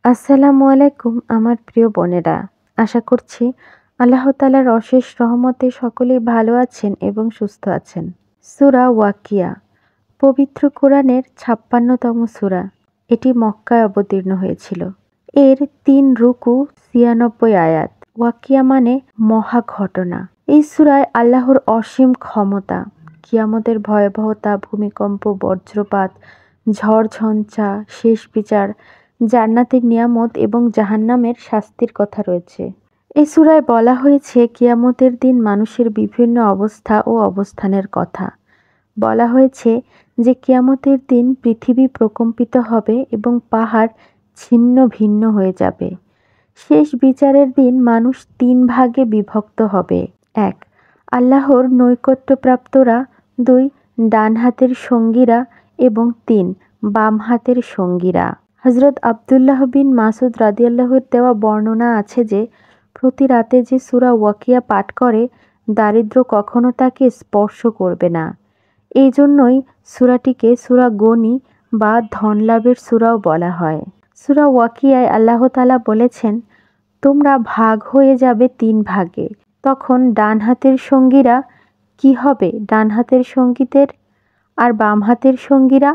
আসসালামু আলাইকুম আমার প্রিয় বোনেরা। আশা করছি আল্লাহ তাআলার অশেষ রহমতে সকলেই ভালো আছেন এবং সুস্থ আছেন। সূরা ওয়াকিয়া পবিত্র কোরআনের ৫৬তম সূরা। এটি মক্কায় অবতীর্ণ হয়েছিল। এর ৩ রুকু ৯৬ আয়াত। ওয়াকিয়া মানে মহা ঘটনা। এই সূরায় আল্লাহর অসীম ক্ষমতা, কিয়ামতের ভয়াবহতা, ভূমিকম্প, বজ্রপাত, ঝড় ঝঞ্ঝা, শেষ বিচার, জান্নাতের নিয়ামত এবং জাহান্নামের শাস্তির কথা রয়েছে। এই সূরায় বলা হয়েছে কিয়ামতের দিন মানুষের বিভিন্ন অবস্থা ও অবস্থানের কথা। বলা হয়েছে যে কিয়ামতের দিন পৃথিবী প্রকম্পিত হবে এবং পাহাড় ছিন্ন ভিন্ন হয়ে যাবে। শেষ বিচারের দিন মানুষ ৩ ভাগে বিভক্ত হবে। ১. আল্লাহর নৈকট্যপ্রাপ্তরা, ২. ডান হাতের সঙ্গীরা এবং ৩. বাম হাতের সঙ্গীরা। হযরত আব্দুল্লাহ বিন মাসউদ রাদিয়াল্লাহুর দেওয়া বর্ণনা আছে যে প্রতি রাতে যে সূরা ওয়াকিয়া পাঠ করে দারিদ্র্য কখনো তাকে স্পর্শ করবে না। এই জন্যই সূরাটিকে সূরা গনি বা ধনলাভের সূরাও বলা হয়। সূরা ওয়াকিয়ায় আল্লাহ তাআলা বলেছেন, তোমরা ভাগ হয়ে যাবে ৩ ভাগে। তখন ডান হাতের সঙ্গীরা কি হবে ডান হাতের সঙ্গীদের, আর বাম হাতের সঙ্গীরা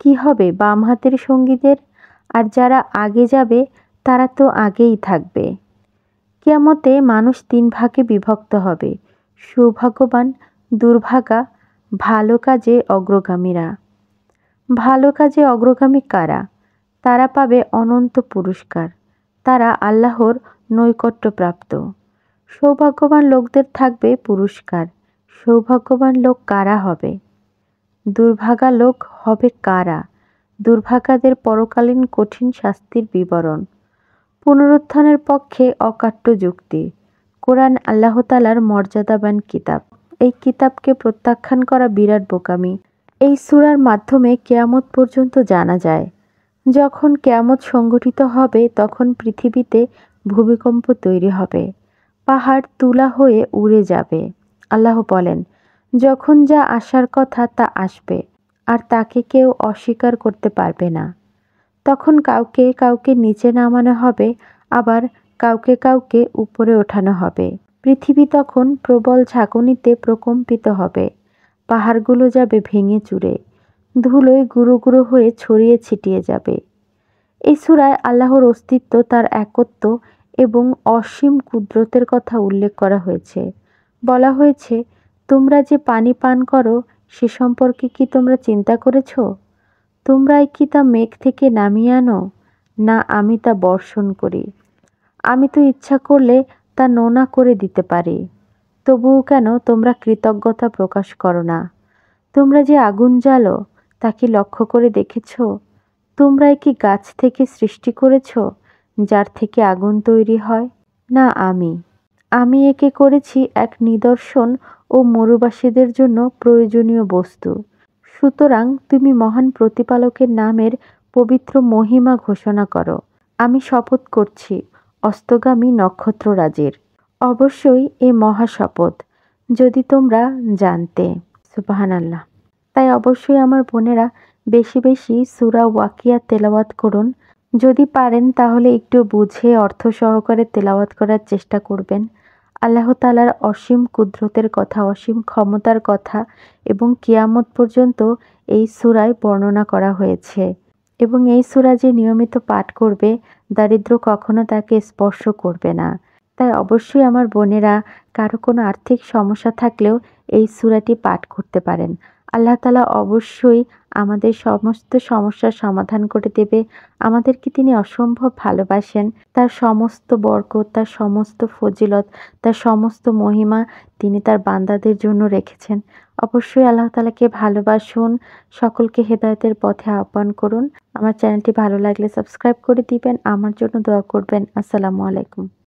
কি হবে বাম হাতের সঙ্গীদের, আর যারা আগে যাবে তারা তো আগেই থাকবে। কিয়ামতে মানুষ ৩ ভাগে বিভক্ত হবে, সৌভাগ্যবান, দুর্ভাগা, ভালো কাজে অগ্রগামীরা। ভালো কাজে অগ্রগামী কারা? তারা পাবে অনন্ত পুরস্কার, তারা আল্লাহর নৈকট্যপ্রাপ্ত। সৌভাগ্যবান লোকদের থাকবে পুরস্কার। সৌভাগ্যবান লোক কারা হবে? দুর্ভাগা লোক হবে কারা? দুর্ভাগাদের পরকালীন কঠিন শাস্তির বিবরণ। পুনরুত্থানের পক্ষে অকাট্য যুক্তি। কোরআন আল্লাহ তাআলার মর্যাদাবান কিতাব। এই কিতাবকে প্রত্যাখ্যান করা বিরাট বোকামি। এই সূরার মাধ্যমে কিয়ামত পর্যন্ত জানা যায়। যখন কিয়ামত সংঘটিত হবে তখন পৃথিবীতে ভূমিকম্প তৈরি হবে, পাহাড় তুলা হয়ে উড়ে যাবে। আল্লাহ বলেন, যখন যা আসার কথা তা আসবে, আর তাকে কেউ অস্বীকার করতে পারবে না। তখন কাউকে কাউকে নিচে নামানো হবে, আবার কাউকে কাউকে উপরে ওঠানো হবে। পৃথিবী তখন প্রবল ঝাঁকুনিতে প্রকম্পিত হবে, পাহাড়গুলো যাবে ভেঙে চুরে, ধুলোয় গুঁড়ো গুঁড়ো হয়ে ছড়িয়ে ছিটিয়ে যাবে। এই সূরায় আল্লাহর অস্তিত্ব, তার একত্ব এবং অসীম কুদরতের কথা উল্লেখ করা হয়েছে। বলা হয়েছে, তোমরা যে পানি পান করো সে সম্পর্কে কি তোমরা চিন্তা করেছ? তোমরাই কি তা মেঘ থেকে নামিয়ে আনো? না, আমি তা বর্ষণ করি। আমি তো ইচ্ছা করলে তা নোনা করে দিতে পারি। তবুও কেন তোমরা কৃতজ্ঞতা প্রকাশ করো না? তোমরা যে আগুন জ্বালো তা কি লক্ষ্য করে দেখেছ? তোমরাই কি গাছ থেকে সৃষ্টি করেছ যার থেকে আগুন তৈরি হয়? না, আমি একে করেছি এক নিদর্শন ও মরুবাসীদের জন্য প্রয়োজনীয় বস্তু। সুতরাং তুমি মহান প্রতিপালকের নামের পবিত্র মহিমা ঘোষণা করো। আমি শপথ করছি অস্তগামী নক্ষত্ররাজির। অবশ্যই এ মহা শপথ, যদি তোমরা জানতে। সুবহানাল্লাহ। তাই অবশ্যই আমার বোনেরা বেশি বেশি সূরা ওয়াকিয়া তেলাওয়াত করুন। যদি পারেন তাহলে একটু বুঝে অর্থ সহকারে তেলাওয়াত করার চেষ্টা করবেন। আল্লাহ তাআলার অসীম কুদরতের কথা, অসীম ক্ষমতার কথা এবং কিয়ামত পর্যন্ত এই সূরায় বর্ণনা করা হয়েছে। এবং এই সূরা যে নিয়মিত পাঠ করবে দারিদ্র্য কখনো তাকে স্পর্শ করবে না। তাই অবশ্যই আমার বোনেরা কারো কোনো আর্থিক সমস্যা থাকলেও এই সূরাটি পাঠ করতে পারেন। আল্লাহ তাআলা অবশ্যই আমাদের সমস্ত সমস্যার সমাধান করে দেবে। আমাদেরকে তিনি অসম্ভব ভালোবাসেন। তার সমস্ত বরকত, তার সমস্ত ফজিলত, তার সমস্ত মহিমা তিনি তার বান্দাদের জন্য রেখেছেন। অবশ্যই আল্লাহ তাআলাকে ভালোবাসুন, সকলকে হেদায়েতের পথে আহ্বান করুন। আমার চ্যানেলটি ভালো লাগলে সাবস্ক্রাইব করে দিবেন, আমার জন্য দোয়া করবেন। আসসালামু আলাইকুম।